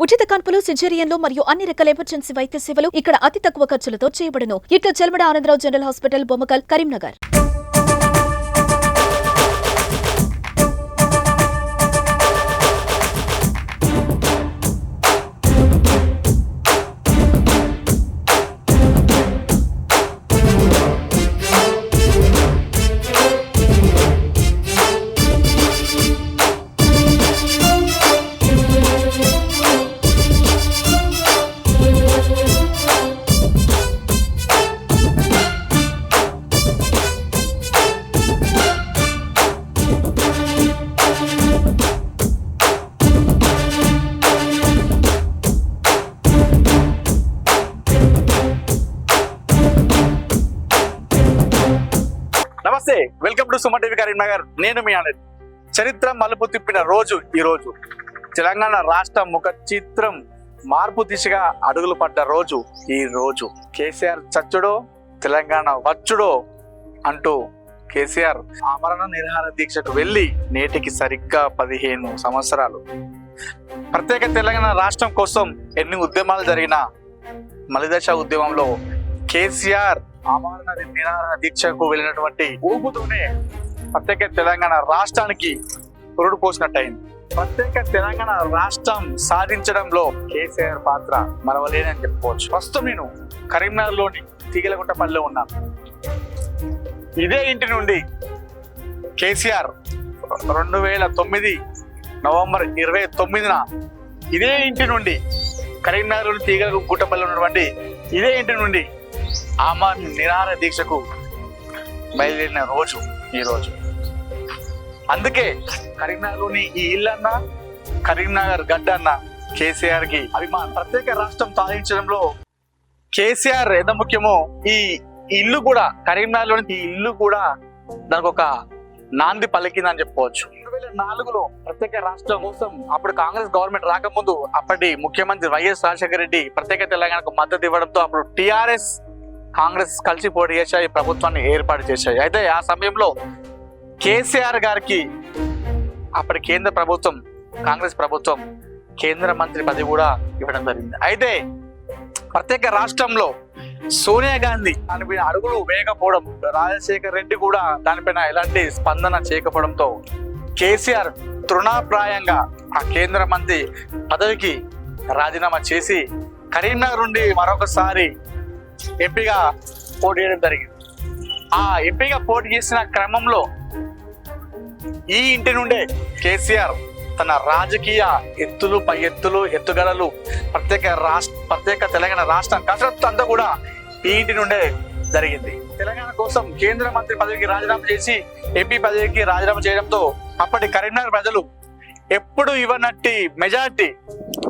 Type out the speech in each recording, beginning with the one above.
ఉచిత కాన్పులు, సిజేరియన్లు మరియు అన్ని రకాల ఎమర్జెన్సీ వైద్య సేవలు ఇక్కడ అతి తక్కువ ఖర్చులతో చేయబడును. ఇట్లు చెల్మడ ఆనందరావు జనరల్ హాస్పిటల్, బొమ్మకల్, కరీంనగర్. నమస్తే, welcome to Suman TV Karimnagar. నేను మీ ఆనంద్. చరిత్ర మలుపు తిప్పిన రోజు ఈ రోజు. తెలంగాణ రాష్ట్ర ముఖ చిత్రం మార్పు దిశగా అడుగులు పడ్డ రోజు ఈ రోజు. కేసీఆర్ చచ్చుడో తెలంగాణ వచ్చుడో అంటూ కేసీఆర్ ఆమరణ నిరాహార దీక్షకు వెళ్లి నేటికి సరిగ్గా 15 సంవత్సరాలు. ప్రత్యేక తెలంగాణ రాష్ట్రం కోసం ఎన్ని ఉద్యమాలు జరిగినా మలిదశ ఉద్యమంలో కేసీఆర్ ఆమరణ నిరాహార దీక్షకు వెళ్ళినటువంటి ఊపుతోనే ప్రత్యేక తెలంగాణ రాష్ట్రానికి పురుడు పోసినట్టయింది. ప్రత్యేక తెలంగాణ రాష్ట్రం సాధించడంలో కేసీఆర్ పాత్ర మరవలేనని చెప్పుకోవచ్చు. ప్రస్తుతం నేను కరీంనగర్లోని తీగలగుట్టపల్లిలో ఉన్నాను. ఇదే ఇంటి నుండి కేసీఆర్ 2009 నవంబర్ 29న ఇదే ఇంటి నుండి కరీంనగర్లోని తీగలగుట్టపల్లిలో ఉన్నటువంటి ఇదే ఇంటి నుండి ఆమరణ నిరాహార దీక్షకు బయలుదేరిన రోజు ఈ రోజు. అందుకే కరీంనగర్లోని ఈ ఇల్లన్న, కరీంనగర్ గడ్డ అన్న కేసీఆర్ కి అభిమానం. ప్రత్యేక రాష్ట్రం సాధించడంలో కేసీఆర్ ఎంత ముఖ్యమో ఈ ఇల్లు కూడా, కరీంనగర్లోని ఈ ఇల్లు కూడా దానికి ఒక నాంది పలికిందని చెప్పుకోవచ్చు. 2004లో ప్రత్యేక రాష్ట్రం కోసం అప్పుడు కాంగ్రెస్ గవర్నమెంట్ రాకముందు అప్పటి ముఖ్యమంత్రి వైఎస్ రాజశేఖర రెడ్డి ప్రత్యేక తెలంగాణకు మద్దతు ఇవ్వడంతో అప్పుడు టిఆర్ఎస్ కాంగ్రెస్ కలిసి పోటీ చేశాయి, ప్రభుత్వాన్ని ఏర్పాటు చేశాయి. అయితే ఆ సమయంలో కేసీఆర్ గారికి అప్పటి కేంద్ర ప్రభుత్వం, కాంగ్రెస్ ప్రభుత్వం కేంద్ర మంత్రి పదవి కూడా ఇవ్వడం జరిగింది. అయితే ప్రత్యేక రాష్ట్రంలో సోనియా గాంధీ దానిపైన అడుగులు వేయకపోవడం, రాజశేఖర రెడ్డి కూడా దానిపైన ఎలాంటి స్పందన చేయకపోవడంతో కేసీఆర్ తృణాప్రాయంగా ఆ కేంద్ర మంత్రి పదవికి రాజీనామా చేసి కరీంనగర్ నుండి మరొకసారి ఎంపీగా పోటీ చేయడం జరిగింది. ఆ ఎంపీగా పోటీ చేసిన క్రమంలో ఈ ఇంటి నుండే కేసీఆర్ తన రాజకీయ ఎత్తులు, పై ఎత్తులు, ఎత్తుగడలు, ప్రత్యేక తెలంగాణ రాష్ట్రం కసరత్తు అంతా కూడా ఈ ఇంటి నుండే జరిగింది. తెలంగాణ కోసం కేంద్ర మంత్రి పదవికి రాజీనామా చేసి ఎంపీ పదవికి రాజీనామా చేయడంతో అప్పటి కరీంనగర్ ప్రజలు ఎప్పుడు ఇవ్వనట్టి మెజార్టీ,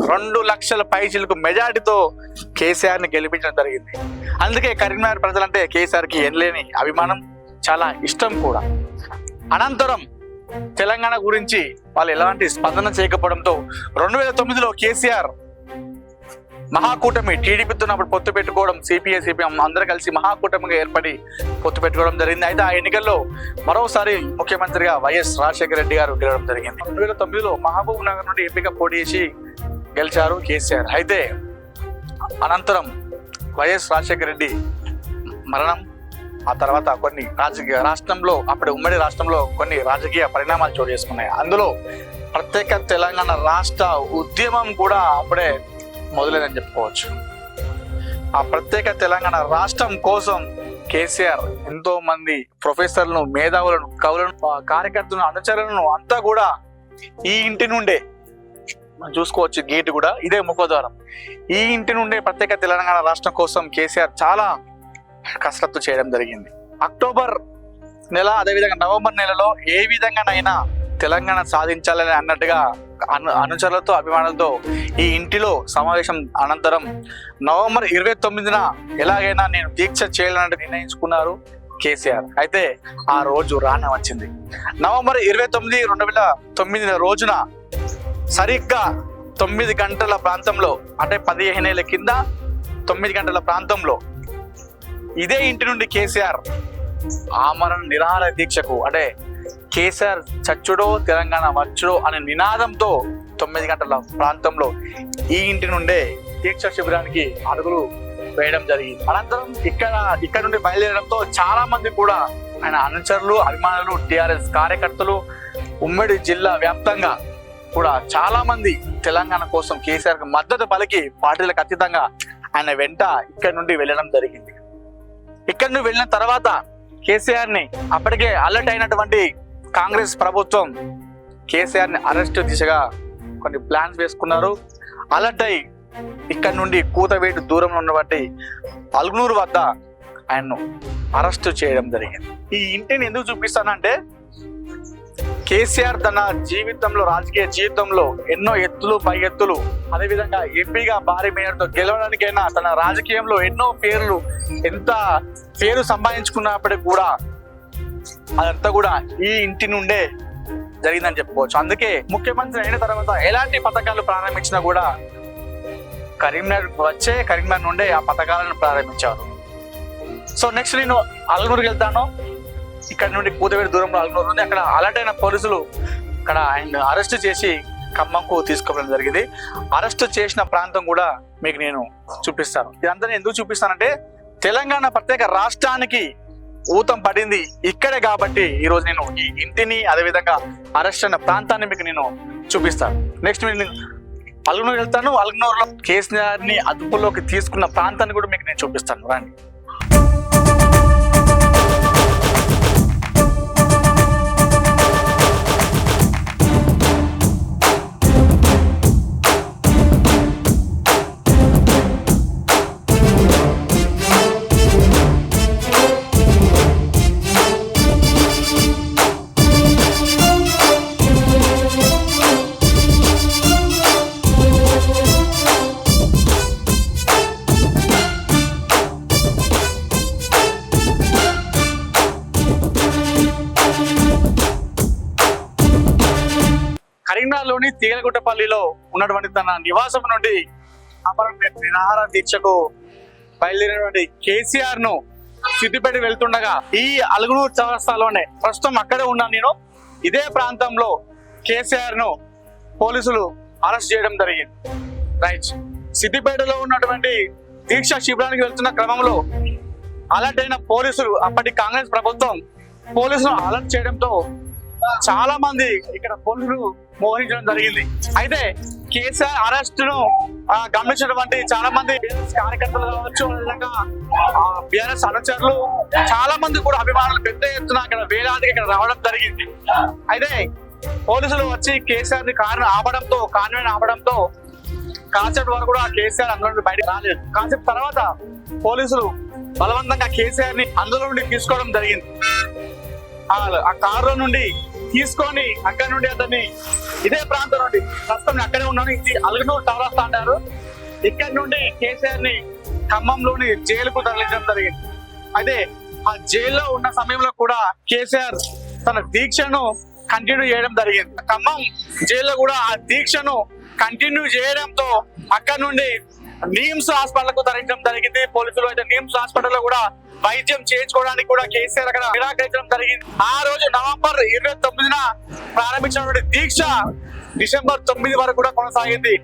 2 లక్షల పైచిలకు మెజార్టీతో కేసీఆర్ ని గెలిపించడం జరిగింది. అందుకే కరీంనగర్ ప్రజలంటే కేసీఆర్ కి ఎనలేని అభిమానం, చాలా ఇష్టం కూడా. అనంతరం తెలంగాణ గురించి వాళ్ళు ఎలాంటి స్పందన చేయకపోవడంతో 2009లో కేసీఆర్ మహాకూటమి, టీడీపీతో అప్పుడు పొత్తు పెట్టుకోవడం, సిపిఐ సిపిఎం అందరూ కలిసి మహాకూటమిగా ఏర్పడి పొత్తు పెట్టుకోవడం జరిగింది. అయితే ఆ ఎన్నికల్లో మరోసారి ముఖ్యమంత్రిగా వైఎస్ రాజశేఖర రెడ్డి గారు గెలవడం జరిగింది. 2009లో మహబూబ్ నగర్ నుండి ఎంపీగా పోటీ చేసి గెలిచారు కేసీఆర్. అయితే అనంతరం వైఎస్ రాజశేఖర రెడ్డి మరణం, ఆ తర్వాత కొన్ని రాష్ట్రంలో, అప్పుడు ఉమ్మడి రాష్ట్రంలో కొన్ని రాజకీయ పరిణామాలు చోటు చేసుకున్నాయి. అందులో ప్రత్యేక తెలంగాణ రాష్ట్ర ఉద్యమం కూడా అప్పుడే మొదలైందని చెప్పుకోవచ్చు. ఆ ప్రత్యేక తెలంగాణ రాష్ట్రం కోసం కేసీఆర్ ఎంతో మంది ప్రొఫెసర్లను, మేధావులను, కవులను, కార్యకర్తలను, అనుచరులను అంతా కూడా ఈ ఇంటి నుండే మనం చూసుకోవచ్చు. గేట్ కూడా ఇదే ముఖద్వారం. ఈ ఇంటి నుండే ప్రత్యేక తెలంగాణ రాష్ట్రం కోసం కేసీఆర్ చాలా కసరత్తు చేయడం జరిగింది. అక్టోబర్ నెల, అదేవిధంగా నవంబర్ నెలలో ఏ విధంగానైనా తెలంగాణ సాధించాలని అన్నట్టుగా అనుచరులతో, అభిమానులతో ఈ ఇంటిలో సమావేశం అనంతరం నవంబర్ 29న ఎలాగైనా నేను దీక్ష చేయాలని నిర్ణయించుకున్నారు కేసీఆర్. అయితే ఆ రోజు రానే వచ్చింది. నవంబర్ 29, 2009 రోజున సరిగ్గా 9 గంటల ప్రాంతంలో, అంటే 15 ఏళ్ల కింద 9 గంటల ప్రాంతంలో ఇదే ఇంటి నుండి కేసీఆర్ ఆమరణ నిరాహార దీక్షకు, అంటే కేసీఆర్ చచ్చుడో తెలంగాణ వచ్చుడో అనే నినాదంతో 9 గంటల ప్రాంతంలో ఈ ఇంటి నుండే దీక్ష శిబిరానికి అడుగులు వేయడం జరిగింది. అనంతరం ఇక్కడ నుండి బయలుదేరడంతో చాలా మంది కూడా ఆయన అనుచరులు, అభిమానులు, టిఆర్ఎస్ కార్యకర్తలు ఉమ్మడి జిల్లా వ్యాప్తంగా కూడా చాలా మంది తెలంగాణ కోసం కేసీఆర్ కు మద్దతు పలికి పార్టీలకు అతీతంగా ఆయన వెంట ఇక్కడ నుండి వెళ్ళడం జరిగింది. ఇక్కడ నుండి వెళ్ళిన తర్వాత కేసీఆర్ ని అప్పటికే అలర్ట్ అయినటువంటి కాంగ్రెస్ ప్రభుత్వం కేసీఆర్ ని అరెస్ట్ దిశగా కొన్ని ప్లాన్స్ వేసుకున్నారు. అలర్ట్ అయి ఇక్కడ నుండి కూతవేటు దూరంలో ఉన్నటువంటి అల్గునూరు వద్ద ఆయన్ను అరెస్ట్ చేయడం జరిగింది. ఈ ఇంటిని ఎందుకు చూపిస్తానంటే కేసీఆర్ తన జీవితంలో, రాజకీయ జీవితంలో ఎన్నో ఎత్తులు పై ఎత్తులు, అదేవిధంగా ఎంపీగా భారీ మేయర్తో గెలవడానికైనా తన రాజకీయంలో ఎన్నో ఎంత పేరు సంపాదించుకున్నప్పటికీ కూడా అదంతా కూడా ఈ ఇంటి నుండే జరిగిందని చెప్పుకోవచ్చు. అందుకే ముఖ్యమంత్రి అయిన తర్వాత ఎలాంటి పథకాలు ప్రారంభించినా కూడా కరీంనగర్ నుండే ఆ పథకాలను ప్రారంభించారు. సో నెక్స్ట్ నేను అల్గునూరుకి వెళ్తాను. ఇక్కడ నుండి కూతవేటు దూరంలో అల్గునూరు ఉంది. అక్కడ అలర్ట్ అయిన పోలీసులు అక్కడ ఆయన అరెస్ట్ చేసి ఖమ్మంకు తీసుకోవడం జరిగింది. అరెస్ట్ చేసిన ప్రాంతం కూడా మీకు నేను చూపిస్తాను. ఇదంతా ఎందుకు చూపిస్తానంటే తెలంగాణ ప్రత్యేక రాష్ట్రానికి ఊతం పడింది ఇక్కడే కాబట్టి ఈ రోజు నేను ఈ ఇంటిని, అదేవిధంగా అరెస్ట్ అయిన ప్రాంతాన్ని మీకు నేను చూపిస్తాను. నెక్స్ట్ నేను అల్గునూరు వెళ్తాను. అల్గునూరులో కేసీఆర్ ని అదుపులోకి తీసుకున్న ప్రాంతాన్ని కూడా మీకు నేను చూపిస్తాను. రండి. కరీంనగర్లోని తీగలగుట్టపల్లిలో ఉన్నటువంటి తన నివాసం నుండి నిరాహార దీక్షకు బయలుదేరినటువంటి కేసీఆర్ ను సిద్దిపేట వెళ్తుండగా ఈ అల్గునూరు చౌరస్తాలోనే ప్రస్తుతం అక్కడే ఉన్నాను నేను. ఇదే ప్రాంతంలో కేసీఆర్ ను పోలీసులు అరెస్ట్ చేయడం జరిగింది. రైట్. సిద్దిపేటలో ఉన్నటువంటి దీక్ష శిబిరానికి వెళ్తున్న క్రమంలో అలర్ట్ అయిన పోలీసులు, అప్పటి కాంగ్రెస్ ప్రభుత్వం పోలీసులను అలర్ట్ చేయడంతో చాలా మంది ఇక్కడ పోలీసులు మోహరించడం జరిగింది. అయితే కేసీఆర్ అరెస్ట్ ను గమనించినటువంటి చాలా మంది కార్యకర్తలు కావచ్చు, అదేవిధంగా బీఆర్ఎస్ అనుచరులు, చాలా మంది కూడా అభిమానులు పెద్ద ఎత్తున ఇక్కడ వేలాదిగా ఇక్కడ రావడం జరిగింది. అయితే పోలీసులు వచ్చి కేసీఆర్ ని కాన్వాయ్ ఆపడంతో కాన్సెప్ట్ వరకు కూడా కేసీఆర్ అందులో నుండి బయటకు రాలేదు. కాన్సెప్ట్ తర్వాత పోలీసులు బలవంతంగా కేసీఆర్ ని అందులో నుండి తీసుకోవడం జరిగింది. ఆ కారులో నుండి తీసుకొని అక్కడి నుండి అతన్ని ఇదే ప్రాంతం నుండి ప్రస్తుతం అక్కడే ఉన్నాను, ఇది అల్గునూరు చౌరస్తా అంటారు, ఇక్కడి నుండి కేసీఆర్ ని ఖమ్మంలోని జైలుకు తరలించడం జరిగింది. అయితే ఆ జైల్లో ఉన్న సమయంలో కూడా కేసీఆర్ తన దీక్షను కంటిన్యూ చేయడం జరిగింది. ఖమ్మం జైల్లో కూడా ఆ దీక్షను కంటిన్యూ చేయడంతో అక్కడి నుండి నిమ్స్ హాస్పిటల్ కు తరలించడం జరిగింది. పోలీసులు అయితే నిమ్స్ హాస్పిటల్ లో కూడా వైద్యం చేయించుకోవడానికి కూడా కేసీఆర్ అక్కడ నిరాకరించడం జరిగింది. ఆ రోజు నవంబర్ 29న ప్రారంభించినటువంటి దీక్ష డిసెంబర్ 9 వరకు కూడా కొనసాగింది.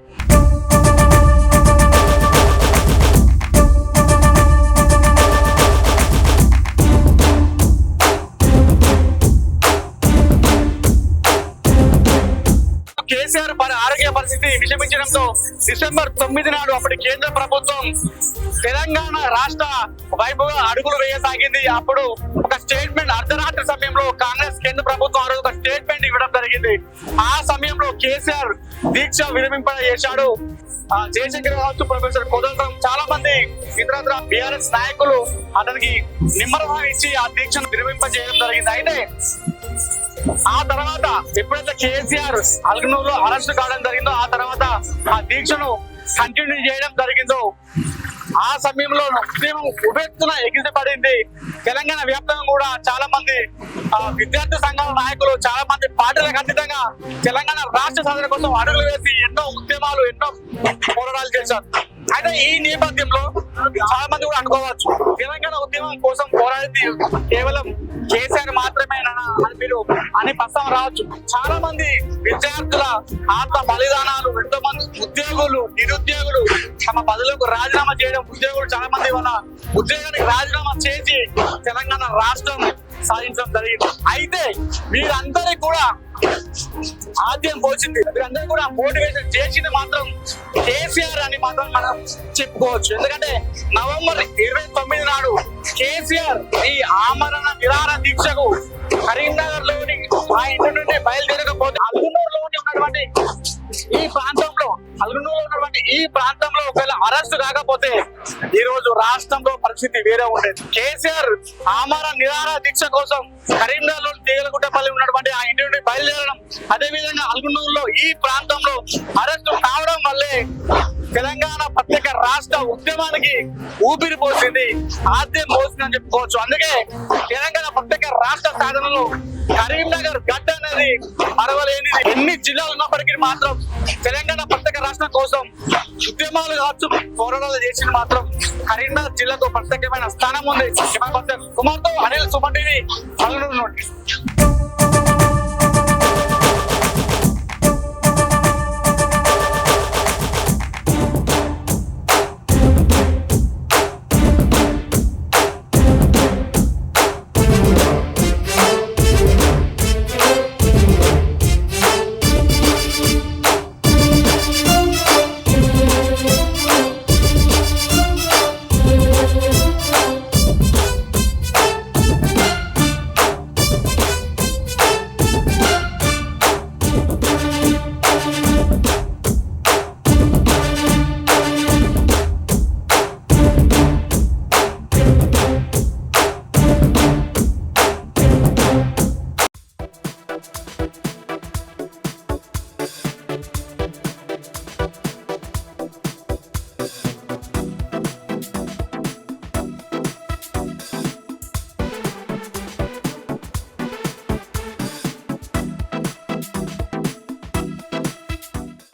కేసీఆర్ ఆరోగ్య పరిస్థితి విషమించడంతో డిసెంబర్ 9 నాడు అప్పటి కేంద్ర ప్రభుత్వం తెలంగాణ రాష్ట్ర వైపుగా అడుగులు వేయసాగింది. అప్పుడు ఒక స్టేట్మెంట్ అర్ధరాత్రి సమయంలో కాంగ్రెస్ కేంద్ర ప్రభుత్వం ఒక స్టేట్మెంట్ ఇవ్వడం జరిగింది. ఆ సమయంలో కేసీఆర్ దీక్ష విరమింపజేశాడు. జయశంకర్ కావచ్చు, ప్రొఫెసర్ కోదండరాం, చాలా మంది ఇతర బీఆర్ఎస్ నాయకులు అతనికి నిమ్మరసం ఇచ్చి ఆ దీక్షను విరమింపజేయడం జరిగింది. అయితే ఆ తర్వాత ఎప్పుడైతే కేసీఆర్ అల్గునూరులో అరెస్ట్ కావడం జరిగిందో ఆ తర్వాత ఆ దీక్షను కంటిన్యూ చేయడం జరిగిందో ఆ సమయంలో ఉద్యమం ఉబెత్తున ఎగిసిపడింది. తెలంగాణ వ్యాప్తంగా కూడా చాలా మంది విద్యార్థి సంఘాల నాయకులు, చాలా మంది పార్టీలకు అతీతంగా తెలంగాణ రాష్ట్ర సాధన కోసం అడుగులు వేసి ఎన్నో ఉద్యమాలు, ఎన్నో పోరాటాలు చేశారు. అయితే ఈ నేపథ్యంలో చాలా మంది కూడా అనుకోవచ్చు, తెలంగాణ ఉద్యమం కోసం పోరాడింది కేవలం కేసీఆర్ మాత్రమేనా అని ప్రస్తావన రావచ్చు. చాలా మంది విద్యార్థుల ఆత్మ బలిదానాలు, ఎంతో మంది ఉద్యోగులు, నిరుద్యోగులు తమ పదవులకు రాజీనామా చేయడం, ఉద్యోగులు చాలా మంది వాళ్ళ ఉద్యోగానికి రాజీనామా చేసి తెలంగాణ రాష్ట్రం సాధించడం జరిగింది. అయితే వీరందరికీ కూడా ఆద్యం పోసింది, వీరందరూ కూడా మోటివేషన్ చేసింది మాత్రం కేసీఆర్ అని మాత్రం మనం చెప్పుకోవచ్చు. ఎందుకంటే నవంబర్ 29 నాడు కేసీఆర్ ఈ ఆమరణ నిరాహార దీక్షకు కరీంనగర్ లోని ఆ ఇంటి నుండి బయలుదేరకపోతే అల్గునూరులోని ఉన్నటువంటి ఈ ప్రాంతంలో ఒకవేళ అరెస్ట్ కాకపోతే ఈ రోజు రాష్ట్రంలో పరిస్థితి వేరే ఉండేది. కేసీఆర్ ఆమరణ నిరాహార దీక్ష కోసం కరీంనగర్ లోని తీగలగుట్టపల్లి ఉన్నటువంటి ఆ ఇంటి నుండి బయలుదేరడం, అదేవిధంగా అల్గునూరులో ఈ ప్రాంతంలో అరెస్ట్ కావడం వల్లే తెలంగాణ ప్రత్యేక రాష్ట్ర ఉద్యమానికి ఊపిరి పోసింది, ఆద్యం పోసింది అని చెప్పుకోవచ్చు. అందుకే తెలంగాణ ప్రత్యేక రాష్ట్ర సాధనలో కరీంనగర్ గడ్డ అనేది మరవలేనిది. ఎన్ని జిల్లాలు ఉన్నప్పటికీ మాత్రం తెలంగాణ ప్రత్యేక రాష్ట్రం కోసం ఉద్యమాలు కావచ్చు, పోరాటాలు చేసింది మాత్రం కరీంనగర్ జిల్లాకు ప్రత్యేకమైన స్థానం ఉంది. కుమార్తో అనిల్, సుమన్ టీవీ, అల్లుడు నుండి.